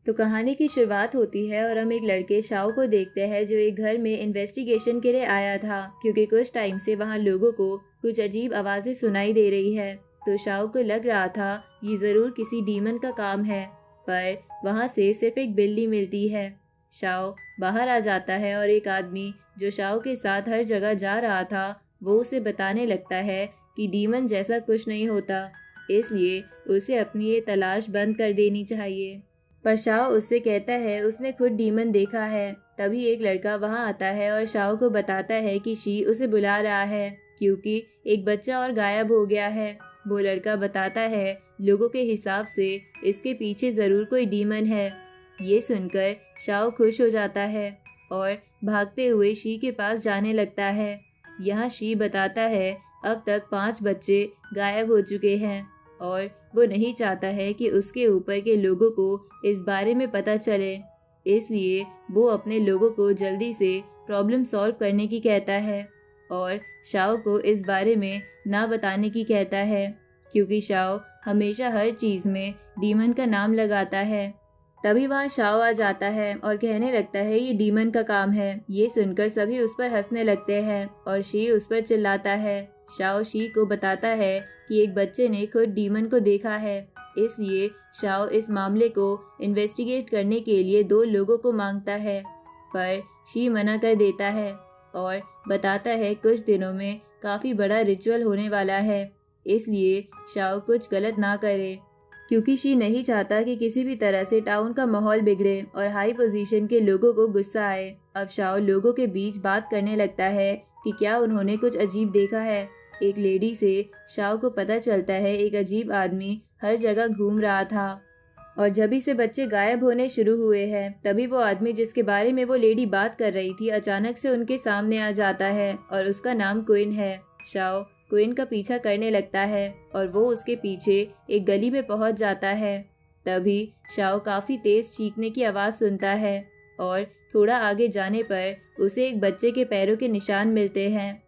तो कहानी की शुरुआत होती है और हम एक लड़के शाओ को देखते हैं जो एक घर में इन्वेस्टिगेशन के लिए आया था क्योंकि कुछ टाइम से वहाँ लोगों को कुछ अजीब आवाजें सुनाई दे रही है। तो शाओ को लग रहा था ये जरूर किसी डीमन का काम है, पर वहाँ से सिर्फ एक बिल्ली मिलती है। शाओ बाहर आ जाता है और एक आदमी जो शाओ के साथ हर जगह जा रहा था वो उसे बताने लगता है कि डीमन जैसा कुछ नहीं होता, इसलिए उसे अपनी ये तलाश बंद कर देनी चाहिए। पर शाओ उससे कहता है उसने खुद डीमन देखा है। तभी एक लड़का वहां आता है और शाओ को बताता है कि शी उसे बुला रहा है क्योंकि एक बच्चा और गायब हो गया है। वो लड़का बताता है लोगों के हिसाब से इसके पीछे जरूर कोई डीमन है। ये सुनकर शाओ खुश हो जाता है और भागते हुए शी के पास जाने लगता है। यहाँ शी बताता है अब तक 5 बच्चे गायब हो चुके हैं और वो नहीं चाहता है कि उसके ऊपर के लोगों को इस बारे में पता चले, इसलिए वो अपने लोगों को जल्दी से प्रॉब्लम सॉल्व करने की कहता है और शाओ को इस बारे में ना बताने की कहता है क्योंकि शाओ हमेशा हर चीज में डीमन का नाम लगाता है। तभी वहाँ शाओ आ जाता है और कहने लगता है ये डीमन का काम है। ये सुनकर सभी उस पर हंसने लगते हैं और शी उस पर चिल्लाता है। शाओ शी को बताता है कि एक बच्चे ने खुद डीमन को देखा है, इसलिए शाओ इस मामले को इन्वेस्टिगेट करने के लिए 2 लोगों को मांगता है, पर शी मना कर देता है और बताता है कुछ दिनों में काफी बड़ा रिचुअल होने वाला है, इसलिए शाओ कुछ गलत ना करे क्योंकि शी नहीं चाहता कि किसी भी तरह से टाउन का माहौल बिगड़े और हाई पोजीशन के लोगों को गुस्सा आए। अब शाओ लोगों के बीच बात करने लगता है कि क्या उन्होंने कुछ अजीब देखा है। एक लेडी से शाओ को पता चलता है एक अजीब आदमी हर जगह घूम रहा था और जब से बच्चे गायब होने शुरू हुए हैं तभी वो आदमी जिसके बारे में वो लेडी बात कर रही थी अचानक से उनके सामने आ जाता है और उसका नाम क्वीन है। शाओ क्वीन का पीछा करने लगता है और वो उसके पीछे एक गली में पहुंच जाता है। तभी शाओ काफी तेज चीखने की आवाज सुनता है और थोड़ा आगे जाने पर उसे एक बच्चे के पैरों के निशान मिलते हैं।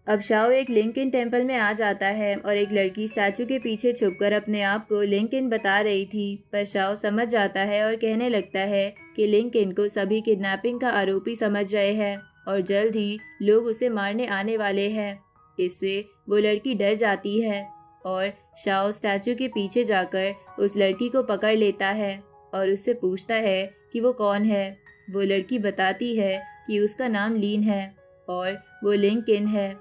अब शाओ एक लिंकन टेम्पल में आ जाता है और एक लड़की स्टैचू के पीछे छुपकर अपने आप को लिंकन बता रही थी, पर शाओ समझ जाता है और कहने लगता है कि लिंकन को सभी किडनैपिंग का आरोपी समझ रहे हैं और जल्द ही लोग उसे मारने आने वाले हैं। इससे वो लड़की डर जाती है और शाओ स्टैचू के पीछे जाकर उस लड़की को पकड़ लेता है और उससे पूछता है कि वो कौन है। वो लड़की बताती है कि उसका नाम लीन है और वो लिंकन है।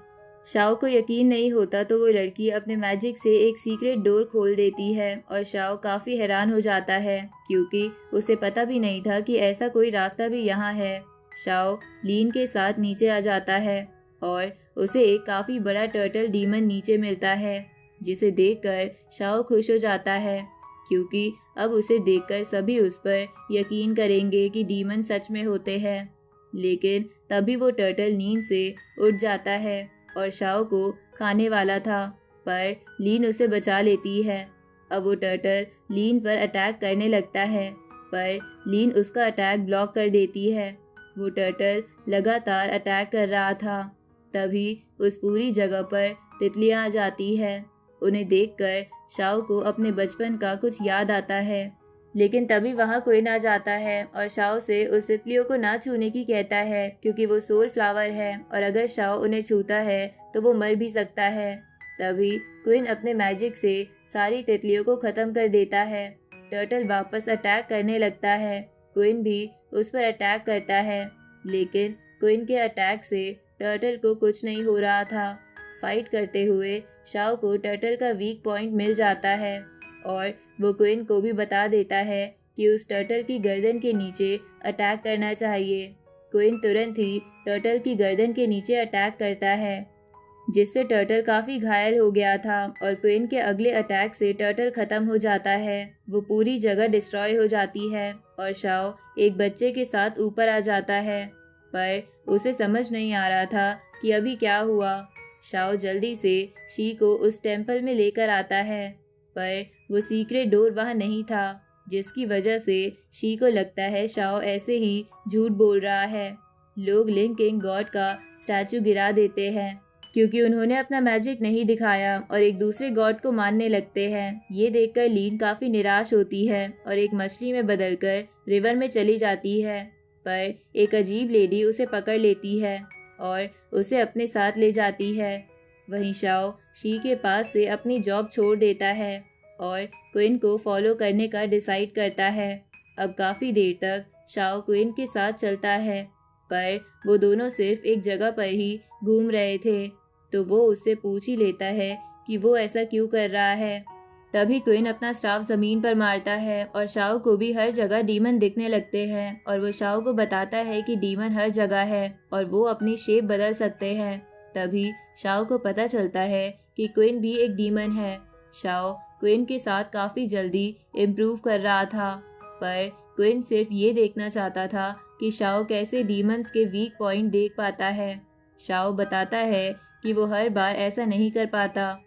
शाओ को यकीन नहीं होता तो वो लड़की अपने मैजिक से एक सीक्रेट डोर खोल देती है और शाओ काफी हैरान हो जाता है क्योंकि उसे पता भी नहीं था कि ऐसा कोई रास्ता भी यहाँ है। शाओ लीन के साथ नीचे आ जाता है और उसे एक काफी बड़ा टर्टल डीमन नीचे मिलता है, जिसे देखकर शाओ खुश हो जाता है क्योंकि अब उसे देखकर सभी उस पर यकीन करेंगे कि डीमन सच में होते हैं। लेकिन तभी वो टर्टल नींद से उठ जाता है और शाओ को खाने वाला था, पर लीन उसे बचा लेती है। अब वो टर्टल लीन पर अटैक करने लगता है, पर लीन उसका अटैक ब्लॉक कर देती है। वो टर्टल लगातार अटैक कर रहा था। तभी उस पूरी जगह पर तितलियां आ जाती है। उन्हें देखकर शाओ को अपने बचपन का कुछ याद आता है, लेकिन तभी वहाँ कोई ना जाता है और शाओ से उस तितलियों को ना छूने की कहता है क्योंकि वो सोल फ्लावर है और अगर शाओ उन्हें छूता है तो वो मर भी सकता है। तभी क्वीन अपने मैजिक से सारी तितलियों को खत्म कर देता है। टर्टल वापस अटैक करने लगता है। क्वीन भी उस पर अटैक करता है, लेकिन क्वीन के अटैक से टर्टल को कुछ नहीं हो रहा था। फाइट करते हुए शाओ को टर्टल का वीक पॉइंट मिल जाता है और वो क्वीन को भी बता देता है कि उस टर्टल की गर्दन के नीचे अटैक करना चाहिए। क्वीन तुरंत ही टर्टल की गर्दन के नीचे अटैक करता है, जिससे टर्टल काफी घायल हो गया था और क्वीन के अगले अटैक से टर्टल खत्म हो जाता है। वो पूरी जगह डिस्ट्रॉय हो जाती है और शाओ एक बच्चे के साथ ऊपर आ जाता है, पर उसे समझ नहीं आ रहा था कि अभी क्या हुआ। शाओ जल्दी से शी को उस टेम्पल में लेकर आता है, पर वो सीक्रेट डोर वहाँ नहीं था, जिसकी वजह से शी को लगता है शाओ ऐसे ही झूठ बोल रहा है। लोग लिंकिंग गॉड का स्टैचू गिरा देते हैं क्योंकि उन्होंने अपना मैजिक नहीं दिखाया और एक दूसरे गॉड को मानने लगते हैं। ये देखकर लीन काफ़ी निराश होती है और एक मछली में बदलकर रिवर में चली जाती है, पर एक अजीब लेडी उसे पकड़ लेती है और उसे अपने साथ ले जाती है। वहीं शाओ शी के पास से अपनी जॉब छोड़ देता है और क्विन को फॉलो करने का डिसाइड करता है। अब काफ़ी देर तक शाओ क्विन के साथ चलता है, पर वो दोनों सिर्फ एक जगह पर ही घूम रहे थे, तो वो उससे पूछ ही लेता है कि वो ऐसा क्यों कर रहा है। तभी क्विन अपना स्टाफ ज़मीन पर मारता है और शाओ को भी हर जगह डीमन दिखने लगते हैं और वो शाओ को बताता है कि डीमन हर जगह है और वो अपनी शेप बदल सकते हैं। तभी शाओ को पता चलता है कि क्विन भी एक डीमन है। शाओ क्विन के साथ काफ़ी जल्दी इम्प्रूव कर रहा था, पर क्विन सिर्फ ये देखना चाहता था कि शाओ कैसे डीमंस के वीक पॉइंट देख पाता है। शाओ बताता है कि वो हर बार ऐसा नहीं कर पाता।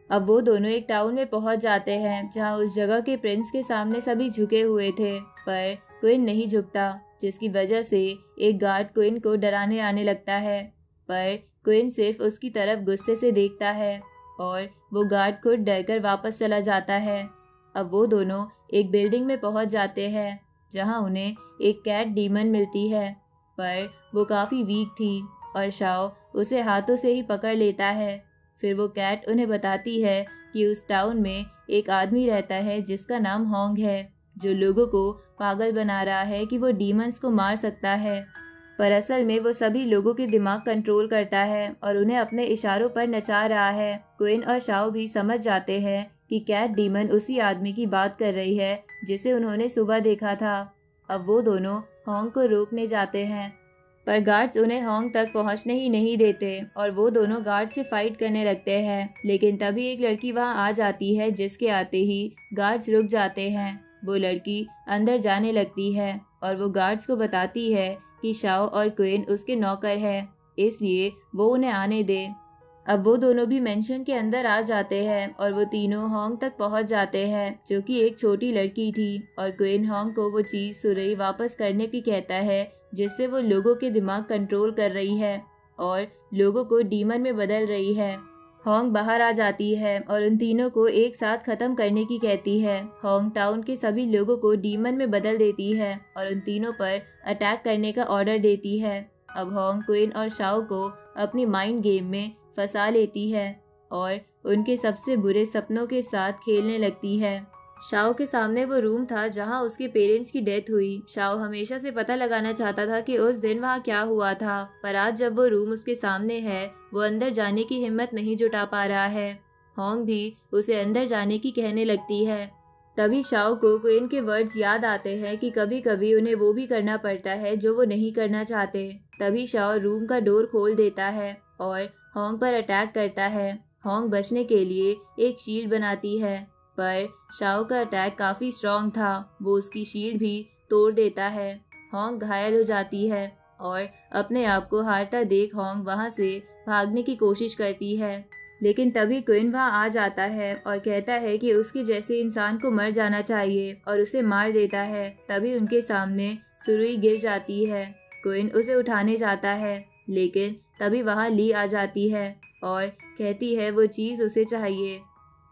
अब वो दोनों एक टाउन में पहुंच जाते हैं जहां उस जगह के प्रिंस के सामने सभी झुके हुए थे, पर क्विन नहीं झुकता, जिसकी वजह से एक गार्ड क्विन को डराने आने लगता है। पर क्विन सिर्फ उसकी तरफ गुस्से से देखता है और वो गार्ड खुद डरकर वापस चला जाता है। अब वो दोनों एक बिल्डिंग में पहुंच जाते हैं जहां उन्हें एक कैट डीमन मिलती है, पर वो काफ़ी वीक थी और शाओ उसे हाथों से ही पकड़ लेता है। फिर वो कैट उन्हें बताती है कि उस टाउन में एक आदमी रहता है जिसका नाम होंग है, जो लोगों को पागल बना रहा है कि वो डीमंस को मार सकता है, पर असल में वो सभी लोगों के दिमाग कंट्रोल करता है और उन्हें अपने इशारों पर नचा रहा है। क्विन और शाओ भी समझ जाते हैं कि कैट डीमन उसी आदमी की बात कर रही है जिसे उन्होंने सुबह देखा था। अब वो दोनों होंग को रोकने जाते हैं, पर गार्ड्स उन्हें होंग तक पहुंचने ही नहीं देते और वो दोनों गार्ड से फाइट करने लगते हैं। लेकिन तभी एक लड़की वहां आ जाती है, जिसके आते ही गार्ड्स रुक जाते हैं। वो लड़की अंदर जाने लगती है और वो गार्ड्स को बताती है कि शाओ और क्विन उसके नौकर है, इसलिए वो उन्हें आने दे। अब वो दोनों भी मेंशन के अंदर आ जाते हैं और वो तीनों होंग तक पहुंच जाते हैं, जो कि एक छोटी लड़की थी, और क्विन होंग को वो चीज़ सुरई वापस करने की कहता है जिससे वो लोगों के दिमाग कंट्रोल कर रही है और लोगों को डीमन में बदल रही है। होंग बाहर आ जाती है और उन तीनों को एक साथ खत्म करने की कहती है। होंग टाउन के सभी लोगों को डीमन में बदल देती है और उन तीनों पर अटैक करने का ऑर्डर देती है। अब होंग क्विन और शाओ को अपनी माइंड गेम में फंसा लेती है और उनके सबसे बुरे सपनों के साथ खेलने लगती है। शाओ के सामने वो रूम था जहां उसके पेरेंट्स की डेथ हुई। शाओ हमेशा से पता लगाना चाहता था कि उस दिन वहां क्या हुआ था, पर आज जब वो रूम उसके सामने है, वो अंदर जाने की हिम्मत नहीं जुटा पा रहा है। होंग भी उसे अंदर जाने की कहने लगती है। तभी शाओ को क्विन के वर्ड्स याद आते हैं कि कभी कभी उन्हें वो भी करना पड़ता है जो वो नहीं करना चाहते। तभी शाओ रूम का डोर खोल देता है और होंग पर अटैक करता है। होंग बचने के लिए एक शील्ड बनाती है, पर शाओ का अटैक काफ़ी स्ट्रॉन्ग था, वो उसकी शील्ड भी तोड़ देता है। होंग घायल हो जाती है और अपने आप को हारता देख होंग वहाँ से भागने की कोशिश करती है, लेकिन तभी क्विन वहाँ आ जाता है और कहता है कि उसके जैसे इंसान को मर जाना चाहिए और उसे मार देता है। तभी उनके सामने सुरुई गिर जाती है। क्विन उसे उठाने जाता है, लेकिन तभी वहाँ ली आ जाती है और कहती है वो चीज़ उसे चाहिए,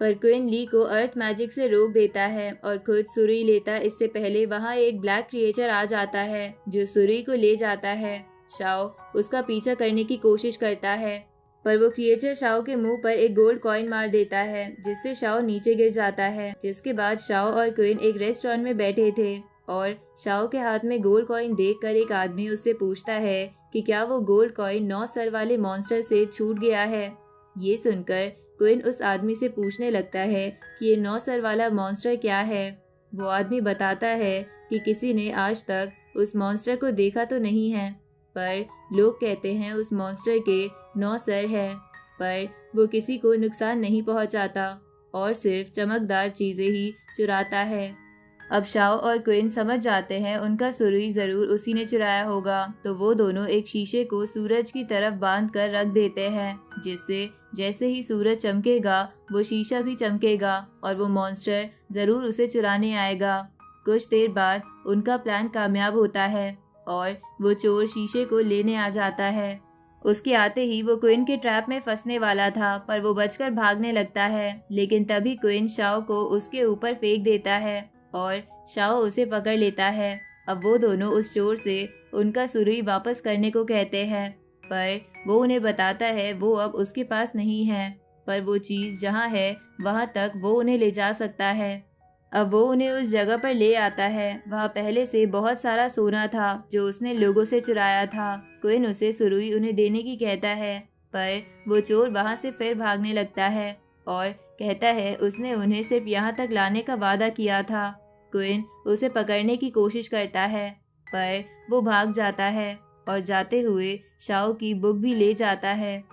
पर क्विन ली को अर्थ मैजिक से रोक देता है और खुद सुरुई लेता। इससे पहले वहाँ एक ब्लैक क्रिएचर आ जाता है जो सुरुई को ले जाता है। शाओ उसका पीछा करने की कोशिश करता है, पर वो क्रिएचर शाओ के मुंह पर एक गोल्ड कॉइन मार देता है, जिससे शाओ नीचे गिर जाता है। जिसके बाद शाओ और क्विन एक रेस्टोरेंट में बैठे थे और शाओ के हाथ में गोल्ड कॉइन देखकर एक आदमी उससे पूछता है कि क्या वो गोल्ड कॉइन 9 सर वाले मॉन्स्टर से छूट गया है। ये सुनकर क्विन उस आदमी से पूछने लगता है कि ये 9 सर वाला मॉन्स्टर क्या है। वो आदमी बताता है कि किसी ने आज तक उस मॉन्स्टर को देखा तो नहीं है, पर लोग कहते हैं उस मॉन्स्टर के 9 सर है, पर वो किसी को नुकसान नहीं पहुंचाता और सिर्फ चमकदार चीज़ें ही चुराता है। अब शाओ और क्विन समझ जाते हैं उनका सुरुई ज़रूर उसी ने चुराया होगा, तो वो दोनों एक शीशे को सूरज की तरफ बांध कर रख देते हैं, जिससे जैसे ही सूरज चमकेगा वो शीशा भी चमकेगा और वो मॉन्स्टर ज़रूर उसे चुराने आएगा। कुछ देर बाद उनका प्लान कामयाब होता है और वो चोर शीशे को लेने आ जाता है। उसके आते ही वो क्विन के ट्रैप में फंसने वाला था, पर वो बचकर भागने लगता है। लेकिन तभी क्विन शाओ को उसके ऊपर फेंक देता है और शाओ उसे पकड़ लेता है। अब वो दोनों उस चोर से उनका सुरुई वापस करने को कहते हैं, पर वो उन्हें बताता है वो अब उसके पास नहीं है, पर वो चीज जहाँ है वहां तक वो उन्हें ले जा सकता है। अब वो उन्हें उस जगह पर ले आता है। वहाँ पहले से बहुत सारा सोना था जो उसने लोगों से चुराया था। क्विन उसे सुरुई उन्हें देने की कहता है, पर वो चोर वहाँ से फिर भागने लगता है और कहता है उसने उन्हें सिर्फ यहाँ तक लाने का वादा किया था। क्विन उसे पकड़ने की कोशिश करता है, पर वो भाग जाता है और जाते हुए शाओ की बुक भी ले जाता है।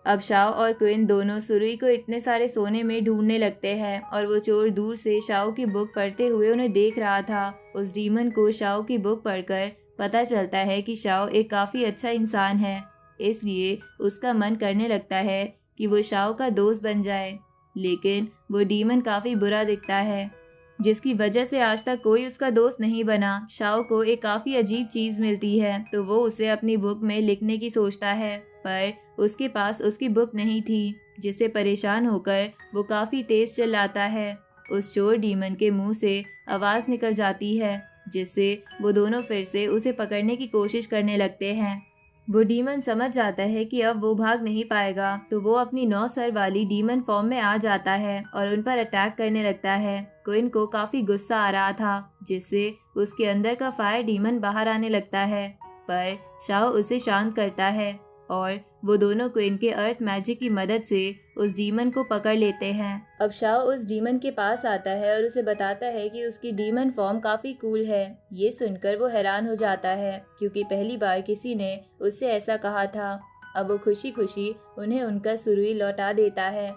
अब शाओ और क्विन दोनों सुरुई को इतने सारे सोने में ढूंढने लगते हैं और वो चोर दूर से शाओ की बुक पढ़ते हुए उन्हें देख रहा था। उस डीमन को शाओ की बुक पढ़कर पता चलता है कि शाओ एक काफी अच्छा इंसान है, इसलिए उसका मन करने लगता है कि वो शाओ का दोस्त बन जाए। लेकिन वो डीमन काफी बुरा दिखता है, जिसकी वजह से आज तक कोई उसका दोस्त नहीं बना। शाओ को एक काफी अजीब चीज मिलती है तो वो उसे अपनी बुक में लिखने की सोचता है, पर उसके पास उसकी बुक नहीं थी, जिससे परेशान होकर वो काफी तेज चिल्लाता है। उस चोर डीमन के मुंह से आवाज निकल जाती है, जिससे वो दोनों फिर से उसे पकड़ने की कोशिश करने लगते हैं। वो डीमन समझ जाता है कि अब वो भाग नहीं पाएगा, तो वो अपनी 9 सर वाली डीमन फॉर्म में आ जाता है और उन पर अटैक करने लगता है। क्विन को काफी गुस्सा आ रहा था, जिससे उसके अंदर का फायर डीमन बाहर आने लगता है, पर शाओ उसे शांत करता है और वो दोनों क्विन के अर्थ मैजिक की मदद से उस डीमन को पकड़ लेते हैं। अब शाओ उस डीमन के पास आता है और उसे बताता है कि उसकी डीमन फॉर्म काफी कूल है। ये सुनकर वो हैरान हो जाता है, क्योंकि पहली बार किसी ने उससे ऐसा कहा था। अब वो खुशी खुशी उन्हें उनका सुरुई लौटा देता है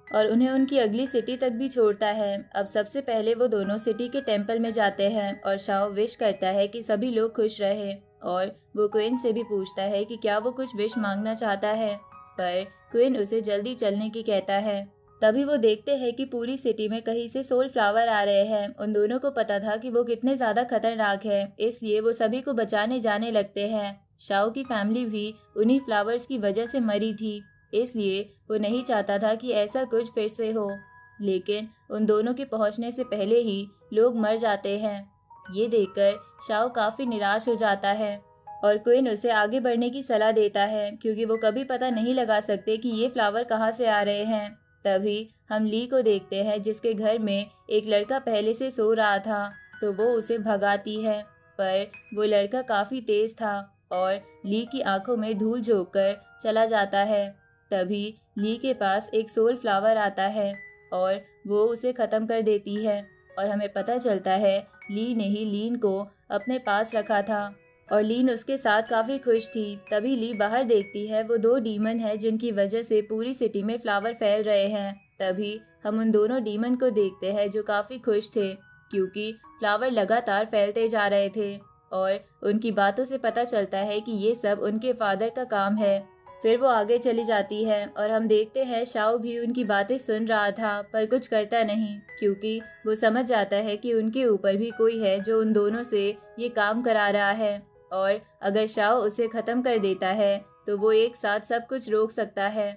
और उन्हें उनकी अगली सिटी तक भी छोड़ता है। अब सबसे पहले वो दोनों सिटी के टेम्पल में जाते हैं और शाओ विश करता है कि सभी लोग खुश रहे, और वो क्विन से भी पूछता है कि क्या वो कुछ विश मांगना चाहता है, पर क्विन उसे जल्दी चलने की कहता है। तभी वो देखते हैं कि पूरी सिटी में कहीं से सोल फ्लावर आ रहे हैं। उन दोनों को पता था कि वो कितने ज्यादा खतरनाक है, इसलिए वो सभी को बचाने जाने लगते हैं। शाओ की फैमिली भी उन्हीं फ्लावर्स की वजह से मरी थी, इसलिए वो नहीं चाहता था कि ऐसा कुछ फिर से हो। लेकिन उन दोनों के पहुंचने से पहले ही लोग मर जाते हैं। ये देखकर शाओ काफी निराश हो जाता है और क्विन उसे आगे बढ़ने की सलाह देता है, क्योंकि वो कभी पता नहीं लगा सकते कि ये फ्लावर कहाँ से आ रहे हैं। तभी हम ली को देखते हैं, जिसके घर में एक लड़का पहले से सो रहा था, तो वो उसे भगाती है, पर वो लड़का काफी तेज था और ली की आंखों में धूल झोंक कर चला जाता है। तभी ली के पास एक सोल फ्लावर आता है और वो उसे खत्म कर देती है, और हमें पता चलता है ली ने ही लीन को अपने पास रखा था और लीन उसके साथ काफी खुश थी। तभी ली बाहर देखती है वो 2 डीमन है जिनकी वजह से पूरी सिटी में फ्लावर फैल रहे हैं। तभी हम उन दोनों डीमन को देखते हैं जो काफी खुश थे, क्योंकि फ्लावर लगातार फैलते जा रहे थे, और उनकी बातों से पता चलता है कि ये सब उनके फादर का काम है। फिर वो आगे चली जाती है और हम देखते हैं शाओ भी उनकी बातें सुन रहा था, पर कुछ करता नहीं, क्योंकि वो समझ जाता है कि उनके ऊपर भी कोई है जो उन दोनों से ये काम करा रहा है, और अगर शाओ उसे खत्म कर देता है तो वो एक साथ सब कुछ रोक सकता है।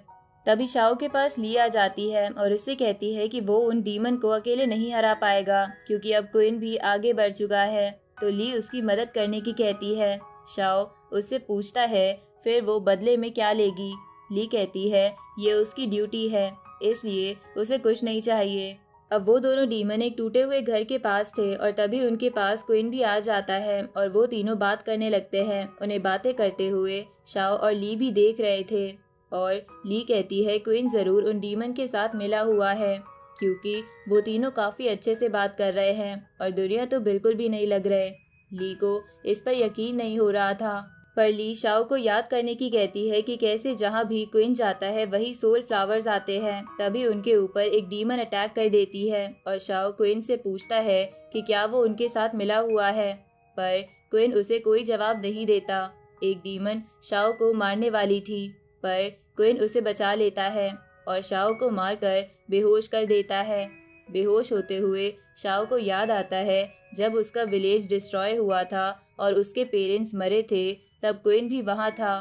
तभी शाओ के पास ली आ जाती है और उससे कहती है कि वो उन डीमन को अकेले नहीं हरा पाएगा, क्योंकि अब क्विन भी आगे बढ़ चुका है। तो ली उसकी मदद करने की कहती है। शाओ उससे पूछता है फिर वो बदले में क्या लेगी। ली कहती है ये उसकी ड्यूटी है, इसलिए उसे कुछ नहीं चाहिए। अब वो दोनों डीमन एक टूटे हुए घर के पास थे और तभी उनके पास क्विन भी आ जाता है और वो तीनों बात करने लगते हैं। उन्हें बातें करते हुए शाओ और ली भी देख रहे थे, और ली कहती है क्विन जरूर उन डीमन के साथ मिला हुआ है, क्योंकि वो तीनों काफी अच्छे से बात कर रहे हैं और दुनिया तो बिल्कुल भी नहीं लग रहे। ली को इस पर यकीन नहीं हो रहा था, पर ली शाओ को याद करने की कहती है कि कैसे जहाँ भी क्विन जाता है वही सोल फ्लावर्स आते हैं। तभी उनके ऊपर एक डीमन अटैक कर देती है और शाओ क्विन से पूछता है कि क्या वो उनके साथ मिला हुआ है, पर क्विन उसे कोई जवाब नहीं देता। एक डीमन शाओ को मारने वाली थी, पर क्विन उसे बचा लेता है और शाओ को मारकर बेहोश कर देता है। बेहोश होते हुए शाओ को याद आता है जब उसका विलेज डिस्ट्रॉय हुआ था और उसके पेरेंट्स मरे थे, तब क्विन भी वहाँ था।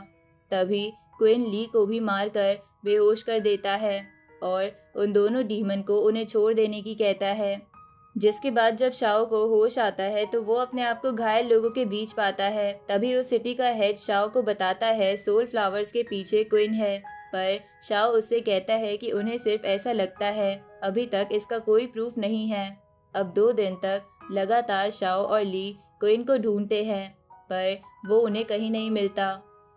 तभी क्विन ली को भी मारकर बेहोश कर देता है और उन दोनों डीमन को उन्हें छोड़ देने की कहता है। जिसके बाद जब शाओ को होश आता है तो वो अपने आप को घायल लोगों के बीच पाता है। तभी उस सिटी का हेड शाओ को बताता है सोल फ्लावर्स के पीछे क्विन है, पर शाओ उससे कहता है कि उन्हें सिर्फ ऐसा लगता है, अभी तक इसका कोई प्रूफ नहीं है। अब 2 दिन तक लगातार शाओ और ली क्विन को ढूंढते हैं, पर वो उन्हें कहीं नहीं मिलता।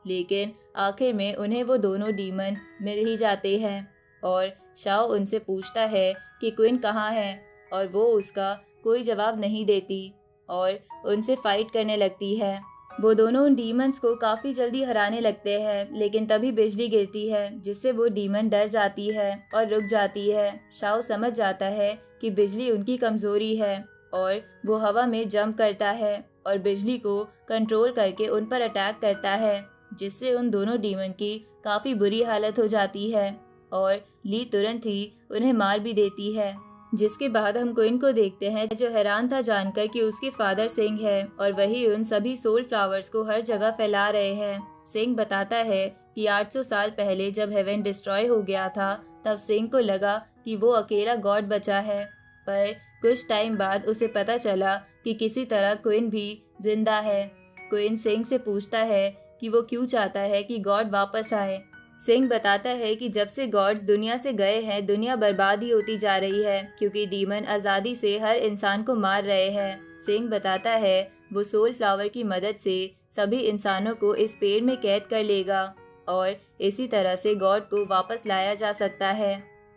लेकिन आखिर में उन्हें वो दोनों डीमन मिल ही जाते हैं और शाओ उनसे पूछता है कि क्विन कहाँ है, और वो उसका कोई जवाब नहीं देती और उनसे फाइट करने लगती है। वो दोनों उन डीमंस को काफ़ी जल्दी हराने लगते हैं, लेकिन तभी बिजली गिरती है जिससे वो डीमन डर जाती है और रुक जाती है। शाओ समझ जाता है कि बिजली उनकी कमज़ोरी है और वो हवा में जंप करता है और बिजली को कंट्रोल करके उन पर अटैक करता है, जिससे उन दोनों डीमन की काफ़ी बुरी हालत हो जाती है और ली तुरंत ही उन्हें मार भी देती है। जिसके बाद हम क्विन को देखते हैं जो हैरान था जानकर कि उसके फादर सिंह है और वही उन सभी सोल फ्लावर्स को हर जगह फैला रहे हैं। सिंह बताता है कि 800 साल पहले जब हेवन डिस्ट्रॉय हो गया था तब सिंह को लगा कि वो अकेला गॉड बचा है, पर कुछ टाइम बाद उसे पता चला कि किसी तरह क्विन भी जिंदा है। क्विन सिंह से पूछता है कि वो क्यों चाहता है कि गॉड वापस आए। सिंह बताता है कि जब से गॉड्स दुनिया से गए हैं दुनिया बर्बाद ही होती जा रही है, क्योंकि डीमन आज़ादी से हर इंसान को मार रहे हैं। सिंह बताता है वो सोल फ्लावर की मदद से सभी इंसानों को इस पेड़ में कैद कर लेगा और इसी तरह से गॉड को वापस लाया जा सकता है।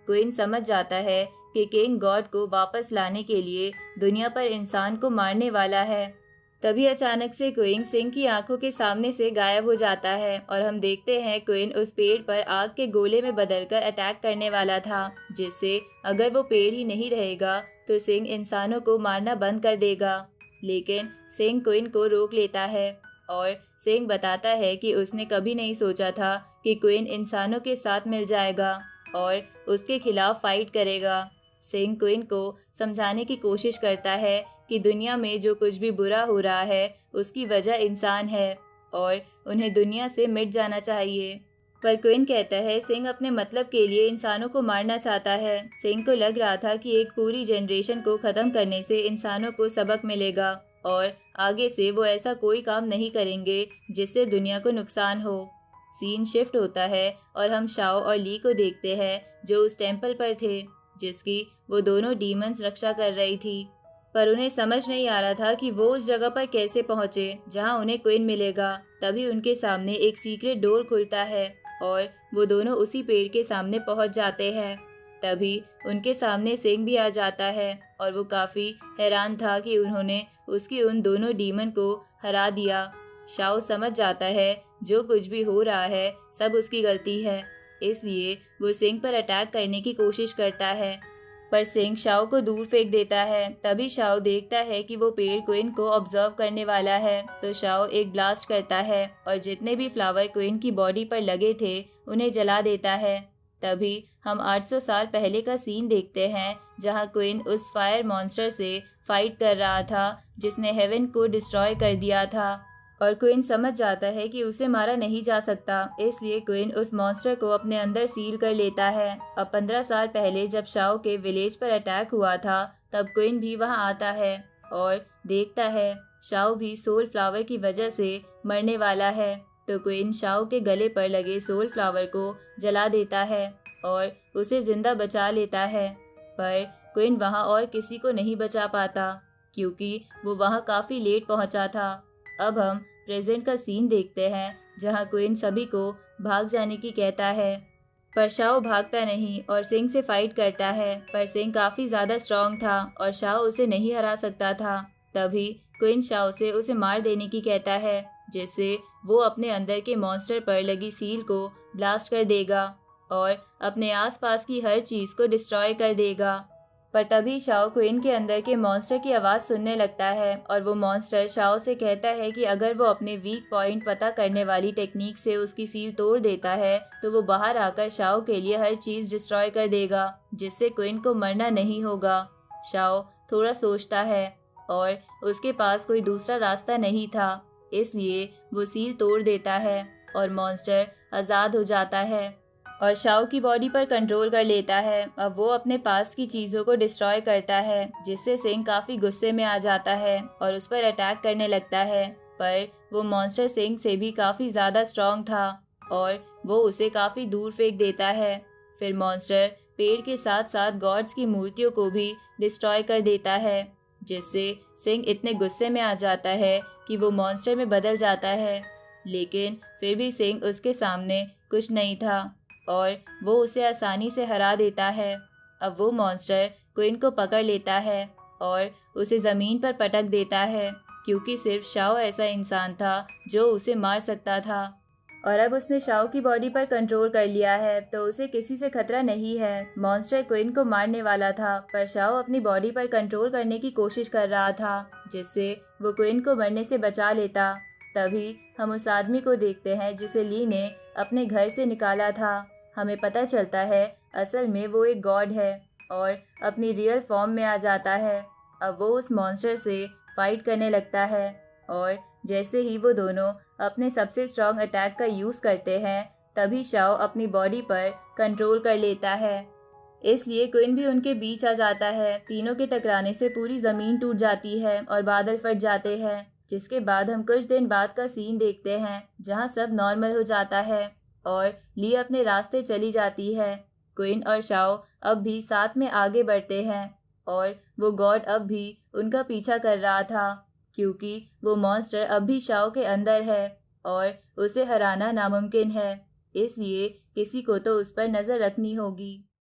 क्वीन समझ जाता है कि किंग गॉड को वापस लाने के लिए दुनिया पर इंसान को मारने वाला है। तभी अचानक से क्वीन सिंह की आंखों के सामने से गायब हो जाता है और हम देखते हैं क्वीन उस पेड़ पर आग के गोले में बदलकर अटैक करने वाला था, जिससे अगर वो पेड़ ही नहीं रहेगा तो सिंह इंसानों को मारना बंद कर देगा। लेकिन सिंह क्वीन को रोक लेता है और सिंह बताता है कि उसने कभी नहीं सोचा था कि क्वीन इंसानों के साथ मिल जाएगा और उसके खिलाफ फाइट करेगा। सिंह क्वीन को समझाने की कोशिश करता है कि दुनिया में जो कुछ भी बुरा हो रहा है उसकी वजह इंसान है और उन्हें दुनिया से मिट जाना चाहिए। पर क्वीन कहता है सिंह अपने मतलब के लिए इंसानों को मारना चाहता है। सिंह को लग रहा था कि एक पूरी जनरेशन को खत्म करने से इंसानों को सबक मिलेगा और आगे से वो ऐसा कोई काम नहीं करेंगे जिससे दुनिया को नुकसान हो। सीन शिफ्ट होता है और हम शाओ और ली को देखते हैं जो उस टेम्पल पर थे जिसकी वो दोनों डीमंस रक्षा कर रही थी, पर उन्हें समझ नहीं आ रहा था कि वो उस जगह पर कैसे पहुंचे जहां उन्हें क्वीन मिलेगा। तभी उनके सामने एक सीक्रेट डोर खुलता है और वो दोनों उसी पेड़ के सामने पहुंच जाते हैं। तभी उनके सामने सिंह भी आ जाता है और वो काफी हैरान था कि उन्होंने उसकी उन दोनों डीमन को हरा दिया। शाओ समझ जाता है जो कुछ भी हो रहा है सब उसकी गलती है, इसलिए वो सिंह पर अटैक करने की कोशिश करता है, पर सिंह शाओ को दूर फेंक देता है। तभी शाओ देखता है कि वो पेड़ क्वीन को ऑब्जर्व करने वाला है, तो शाओ एक ब्लास्ट करता है और जितने भी फ्लावर क्वीन की बॉडी पर लगे थे उन्हें जला देता है। तभी हम 800 साल पहले का सीन देखते हैं जहां क्वीन उस फायर मॉन्स्टर से फाइट कर रहा था जिसने हेवन को डिस्ट्रॉय कर दिया था और क्वीन समझ जाता है कि उसे मारा नहीं जा सकता, इसलिए क्वीन उस मॉन्स्टर को अपने अंदर सील कर लेता है। अब 15 साल पहले जब शाओ के विलेज पर अटैक हुआ था तब क्वीन भी वहां आता है और देखता है शाओ भी सोल फ्लावर की वजह से मरने वाला है, तो क्वीन शाओ के गले पर लगे सोल फ्लावर को जला देता है और उसे जिंदा बचा लेता है। पर क्वीन वहां और किसी को नहीं बचा पाता क्योंकि वो वहां काफी लेट पहुंचा था। अब हम प्रेजेंट का सीन देखते हैं जहां क्वीन सभी को भाग जाने की कहता है, पर शाओ भागता नहीं और सिंह से फाइट करता है, पर सिंह काफी ज्यादा स्ट्रांग था और शाओ उसे नहीं हरा सकता था। तभी क्वीन शाओ से उसे मार देने की कहता है, जिससे वो अपने अंदर के मॉन्स्टर पर लगी सील को ब्लास्ट कर देगा और अपने आसपास की हर चीज को डिस्ट्रॉय कर देगा। पर तभी शाओ क्वीन के अंदर के मॉन्स्टर की आवाज़ सुनने लगता है और वो मॉन्स्टर शाओ से कहता है कि अगर वो अपने वीक पॉइंट पता करने वाली टेक्निक से उसकी सील तोड़ देता है तो वो बाहर आकर शाओ के लिए हर चीज़ डिस्ट्रॉय कर देगा, जिससे क्वीन को मरना नहीं होगा। शाओ थोड़ा सोचता है और उसके पास कोई दूसरा रास्ता नहीं था, इसलिए वो सील तोड़ देता है और मॉन्स्टर आज़ाद हो जाता है और शाओ की बॉडी पर कंट्रोल कर लेता है। अब वो अपने पास की चीज़ों को डिस्ट्रॉय करता है, जिससे सिंह काफ़ी गुस्से में आ जाता है और उस पर अटैक करने लगता है। पर वो मॉन्स्टर सिंह से भी काफ़ी ज़्यादा स्ट्रॉन्ग था और वो उसे काफ़ी दूर फेंक देता है। फिर मॉन्स्टर पेड़ के साथ साथ गॉड्स की मूर्तियों को भी डिस्ट्रॉय कर देता है, जिससे सिंह इतने गुस्से में आ जाता है कि वो मॉन्स्टर में बदल जाता है। लेकिन फिर भी सिंह उसके सामने कुछ नहीं था और वो उसे आसानी से हरा देता है। अब वो मॉन्स्टर क्वीन को पकड़ लेता है और उसे ज़मीन पर पटक देता है, क्योंकि सिर्फ शाओ ऐसा इंसान था जो उसे मार सकता था। और अब उसने शाओ की बॉडी पर कंट्रोल कर लिया है, तो उसे किसी से खतरा नहीं है। मॉन्स्टर क्वीन को मारने वाला था, पर शाओ अपनी बॉडी पर कंट्रोल करने की कोशिश कर रहा था, जिससे वो क्वीन को मरने से बचा लेता। तभी हम उस आदमी को देखते हैं जिसे ली ने अपने घर से निकाला था। हमें पता चलता है असल में वो एक गॉड है और अपनी रियल फॉर्म में आ जाता है। अब वो उस मॉन्स्टर से फाइट करने लगता है और जैसे ही वो दोनों अपने सबसे स्ट्रॉन्ग अटैक का यूज़ करते हैं, तभी शाओ अपनी बॉडी पर कंट्रोल कर लेता है। इसलिए क्वीन भी उनके बीच आ जाता है। तीनों के टकराने से पूरी ज़मीन टूट जाती है और बादल फट जाते हैं, जिसके बाद हम कुछ दिन बाद का सीन देखते हैं जहां सब नॉर्मल हो जाता है और ली अपने रास्ते चली जाती है। क्वीन और शाओ अब भी साथ में आगे बढ़ते हैं और वो गॉड अब भी उनका पीछा कर रहा था, क्योंकि वो मॉन्स्टर अब भी शाओ के अंदर है और उसे हराना नामुमकिन है। इसलिए किसी को तो उस पर नज़र रखनी होगी।